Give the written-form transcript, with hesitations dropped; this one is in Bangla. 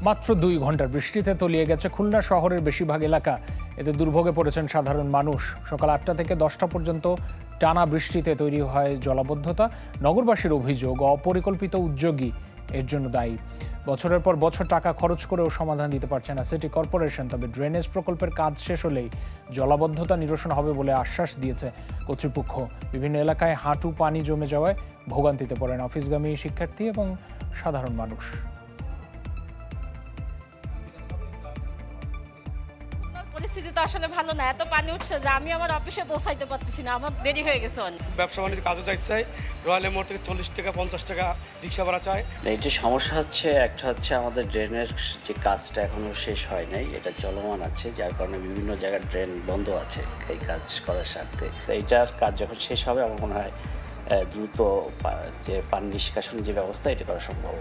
মাত্র 2 ঘন্টার বৃষ্টিতে তলিয়ে গেছে খুলনা শহরের বেশিরভাগ এলাকা। এতে দুর্ভোগে পড়েছেন সাধারণ মানুষ। সকাল 8টা থেকে 10টা পর্যন্ত টানা বৃষ্টিতে তৈরি হয় জলাবদ্ধতা। নগরবাসীর অভিযোগ, অপরিকল্পিত উদ্যোগী এর জন্য দায়ী। বছরের পর বছর টাকা খরচ করেও সমাধান দিতে পারছে না সিটি কর্পোরেশন। তবে ড্রেনেজ প্রকল্পের কাজ শেষ হলেই জলাবদ্ধতা নিরসন হবে বলে আশ্বাস দিয়েছে কর্তৃপক্ষ। বিভিন্ন এলাকায় হাঁটু পানি জমে যাওয়ায় ভোগান্তিতে পড়েন অফিসগামী শিক্ষার্থী এবং সাধারণ মানুষ। পরিস্থিতি তো আসলে ভালো না, এত পানি উঠছে যে আমি আমার অফিসে পৌঁছাইতে পারতেছি না, আমার দেরি হয়ে গেছে অনেক। ব্যবসা বাণিজ্য কাজে চাইছে, রয়্যাল মোড় থেকে 40 টাকা 50 টাকা রিক্সা ভাড়া চায়। এইটা সমস্যা হচ্ছে, একটা হচ্ছে আমাদের ড্রেনের যে কাজটা এখনো শেষ হয় নাই, এটা চলমান আছে, যার কারণে বিভিন্ন জায়গায় ড্রেন বন্ধ আছে এই কাজ করার স্বার্থে। তো এইটার কাজ যখন শেষ হবে আমার মনে হয় দ্রুত যে পানি নিষ্কাশন যে ব্যবস্থা এটা করা সম্ভব।